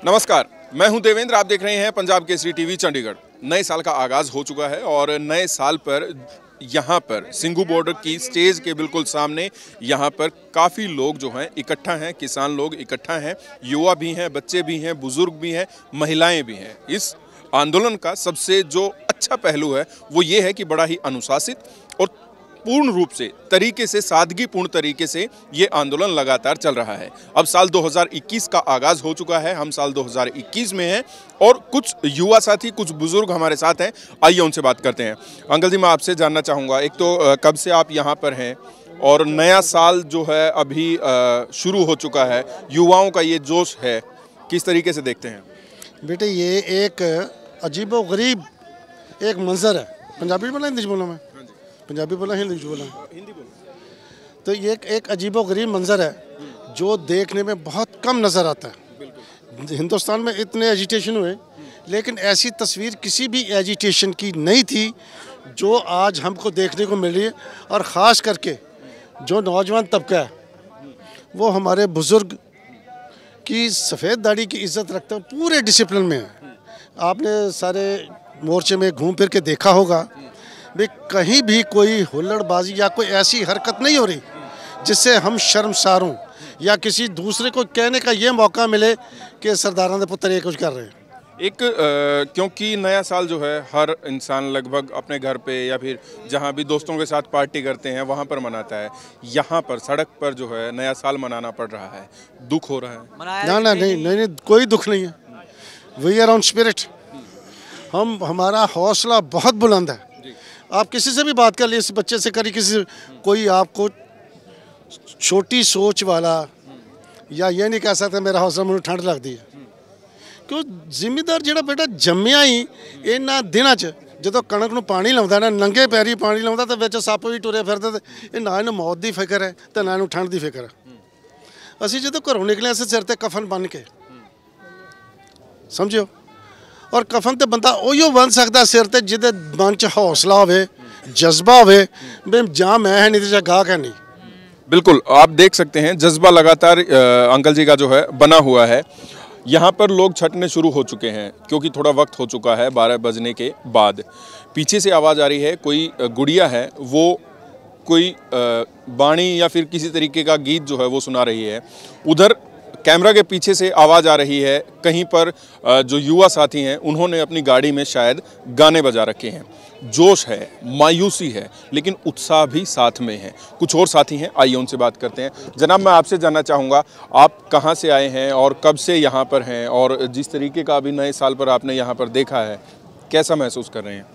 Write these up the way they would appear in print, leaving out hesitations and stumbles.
नमस्कार, मैं हूं देवेंद्र। आप देख रहे हैं पंजाब केसरी टीवी चंडीगढ़। नए साल का आगाज़ हो चुका है और नए साल पर यहाँ पर सिंघू बॉर्डर की स्टेज के बिल्कुल सामने यहाँ पर काफ़ी लोग जो हैं इकट्ठा हैं, किसान लोग इकट्ठा हैं, युवा भी हैं, बच्चे भी हैं, बुजुर्ग भी हैं, महिलाएं भी हैं। इस आंदोलन का सबसे जो अच्छा पहलू है वो ये है कि बड़ा ही अनुशासित और पूर्ण रूप से तरीके से, सादगीपूर्ण तरीके से ये आंदोलन लगातार चल रहा है। अब साल 2021 का आगाज़ हो चुका है, हम साल 2021 में हैं और कुछ युवा साथी, कुछ बुजुर्ग हमारे साथ हैं। आइए उनसे बात करते हैं। अंकल जी, मैं आपसे जानना चाहूँगा, एक तो कब से आप यहाँ पर हैं और नया साल जो है अभी शुरू हो चुका है, युवाओं का ये जोश है, किस तरीके से देखते हैं? बेटे, ये एक अजीबोगरीब एक मंजर है। पंजाबी बोला, हिंदी बोला? मैं पंजाबी बोला, हिंदी बोला? हिंदी बोला। तो ये एक अजीबोगरीब मंजर है जो देखने में बहुत कम नज़र आता है। हिंदुस्तान में इतने एजिटेशन हुए, लेकिन ऐसी तस्वीर किसी भी एजिटेशन की नहीं थी जो आज हमको देखने को मिल रही है। और ख़ास करके जो नौजवान तबका है वो हमारे बुज़ुर्ग की सफ़ेद दाढ़ी की इज़्ज़त रखते हैं, पूरे डिसिप्लिन में है। आपने सारे मोर्चे में घूम फिर के देखा होगा भी कहीं भी कोई हुल्लड़बाजी या कोई ऐसी हरकत नहीं हो रही जिससे हम शर्मसार हों या किसी दूसरे को कहने का ये मौका मिले कि सरदारां दे पुत्तर ये कुछ कर रहे हैं। क्योंकि नया साल जो है हर इंसान लगभग अपने घर पे या फिर जहाँ भी दोस्तों के साथ पार्टी करते हैं वहाँ पर मनाता है। यहाँ पर सड़क पर जो है नया साल मनाना पड़ रहा है, दुख हो रहा है? ना ना, नहीं, कोई दुख नहीं है। We are on spirit. हमारा हौसला बहुत बुलंद है। आप किसी से भी बात कर लीजिए, इस बच्चे से करिए, किसी से, कोई आपको छोटी सोच वाला या ये नहीं कह सकता मेरा हौसला मुझे ठंड लगती है। क्यों जिम्मेदार ਜਿਹੜਾ बेटा जम्मिया ही इन्हां दिनां 'ਚ ਜਦੋਂ कणक ਨੂੰ पानी लाਉਂਦਾ ना, नंगे पैरी पानी लाਉਂਦਾ ਤੇ ਵਿੱਚ ਸੱਪ ਵੀ ਟੁਰੇ ਫਿਰਦੇ ਤੇ ਇਹ ਨਾ ਇਹਨੂੰ मौत ਦੀ ਫਿਕਰ ਹੈ ਤੇ ਨਾ ਇਹਨੂੰ ਠੰਡ ਦੀ ਫਿਕਰ ਹੈ। ਅਸੀਂ ਜਦੋਂ ਘਰੋਂ ਨਿਕਲੇ ਅਸੀਂ ਸਿਰ ਤੇ ਕਫਨ ਬੰਨ ਕੇ, ਸਮਝਿਓ। और कफन तो बंदा उहियो बन सकता सिर ते जिहदे मन च हौसला होवे, जज्बा होवे भी जां मैं है नहीं तो जां गाहक है नहीं। बिल्कुल, आप देख सकते हैं जज्बा लगातार अंकल जी का जो है बना हुआ है। यहाँ पर लोग छटने शुरू हो चुके हैं क्योंकि थोड़ा वक्त हो चुका है 12 बजने के बाद। पीछे से आवाज़ आ रही है, कोई गुड़िया है वो कोई बाणी या फिर किसी तरीके का गीत जो है वो सुना रही है। उधर कैमरा के पीछे से आवाज़ आ रही है, कहीं पर जो युवा साथी हैं उन्होंने अपनी गाड़ी में शायद गाने बजा रखे हैं। जोश है, मायूसी है, लेकिन उत्साह भी साथ में है। कुछ और साथी हैं, आइए उनसे बात करते हैं। जनाब, मैं आपसे जानना चाहूँगा, आप कहाँ से आए हैं और कब से यहाँ पर हैं, और जिस तरीके का अभी नए साल पर आपने यहाँ पर देखा है, कैसा महसूस कर रहे हैं?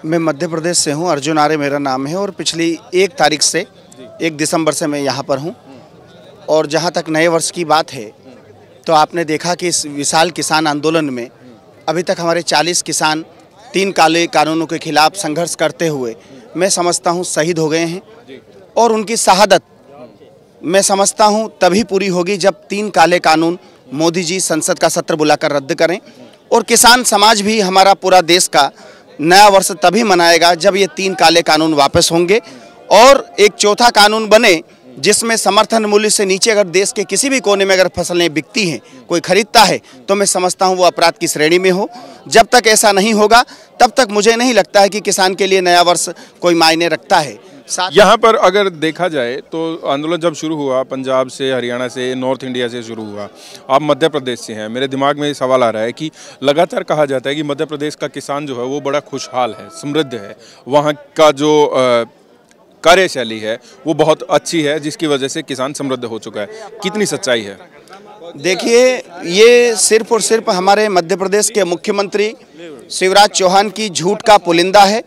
मैं मध्य प्रदेश से हूँ, अर्जुन आर्य मेरा नाम है, और पिछली 1 तारीख से 1 दिसंबर से मैं यहाँ पर हूँ। और जहाँ तक नए वर्ष की बात है तो आपने देखा कि इस विशाल किसान आंदोलन में अभी तक हमारे 40 किसान 3 काले कानूनों के खिलाफ संघर्ष करते हुए मैं समझता हूँ शहीद हो गए हैं। और उनकी शहादत मैं समझता हूँ तभी पूरी होगी जब 3 काले कानून मोदी जी संसद का सत्र बुलाकर रद्द करें। और किसान समाज भी, हमारा पूरा देश का नया वर्ष तभी मनाएगा जब ये 3 काले कानून वापस होंगे और एक चौथा कानून बने जिसमें समर्थन मूल्य से नीचे अगर देश के किसी भी कोने में अगर फसलें बिकती हैं, कोई खरीदता है, तो मैं समझता हूं वो अपराध की श्रेणी में हो। जब तक ऐसा नहीं होगा तब तक मुझे नहीं लगता है कि किसान के लिए नया वर्ष कोई मायने रखता है। यहाँ पर अगर देखा जाए तो आंदोलन जब शुरू हुआ पंजाब से, हरियाणा से, नॉर्थ इंडिया से शुरू हुआ, आप मध्य प्रदेश से हैं, मेरे दिमाग में ये सवाल आ रहा है कि लगातार कहा जाता है कि मध्य प्रदेश का किसान जो है वो बड़ा खुशहाल है, समृद्ध है, वहाँ का जो कार्यशैली है वो बहुत अच्छी है जिसकी वजह से किसान समृद्ध हो चुका है। कितनी सच्चाई है? देखिए, ये सिर्फ और सिर्फ हमारे मध्य प्रदेश के मुख्यमंत्री शिवराज चौहान की झूठ का पुलिंदा है।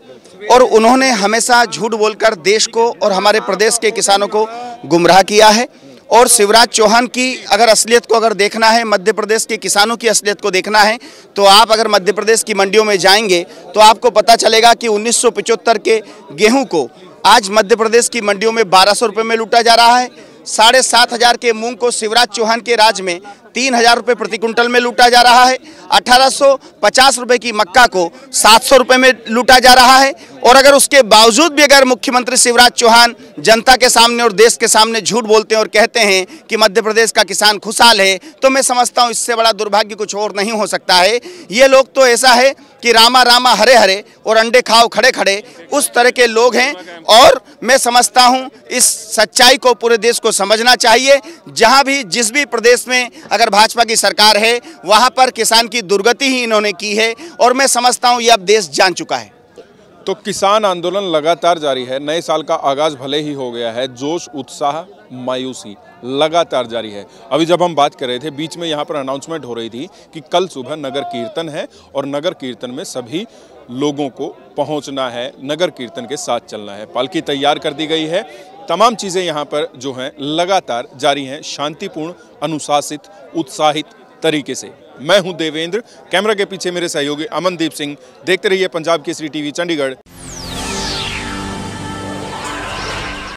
और उन्होंने हमेशा झूठ बोलकर देश को और हमारे प्रदेश के किसानों को गुमराह किया है। और शिवराज चौहान की अगर असलियत को अगर देखना है, मध्य प्रदेश के किसानों की असलियत को देखना है, तो आप अगर मध्य प्रदेश की मंडियों में जाएंगे तो आपको पता चलेगा कि 1975 के गेहूं को आज मध्य प्रदेश की मंडियों में 1200 रुपये में लूटा जा रहा है। 7,500 के मूंग को शिवराज चौहान के राज में 3,000 रुपये प्रति कुंटल में लूटा जा रहा है। 1,850 रुपये की मक्का को 700 रुपये में लूटा जा रहा है। और अगर उसके बावजूद भी अगर मुख्यमंत्री शिवराज चौहान जनता के सामने और देश के सामने झूठ बोलते हैं और कहते हैं कि मध्य प्रदेश का किसान खुशहाल है, तो मैं समझता हूं इससे बड़ा दुर्भाग्य कुछ और नहीं हो सकता है। ये लोग तो ऐसा है कि रामा रामा हरे हरे और अंडे खाओ खड़े खड़े, उस तरह के लोग हैं। और मैं समझता हूं इस सच्चाई को पूरे देश को समझना चाहिए। जहां भी जिस भी प्रदेश में अगर भाजपा की सरकार है, वहां पर किसान की दुर्गति ही इन्होंने की है। और मैं समझता हूं ये अब देश जान चुका है। तो किसान आंदोलन लगातार जारी है। नए साल का आगाज भले ही हो गया है, जोश उत्साह मायूसी लगातार जारी है। अभी जब हम बात कर रहे थे, बीच में यहाँ पर अनाउंसमेंट हो रही थी कि कल सुबह नगर कीर्तन है और नगर कीर्तन में सभी लोगों को पहुँचना है, नगर कीर्तन के साथ चलना है। पालकी तैयार कर दी गई है। तमाम चीज़ें यहाँ पर जो हैं लगातार जारी हैं, शांतिपूर्ण, अनुशासित, उत्साहित तरीके से। मैं हूं देवेंद्र, कैमरा के पीछे मेरे सहयोगी अमनदीप सिंह। देखते रहिए पंजाब केसरी टीवी चंडीगढ़।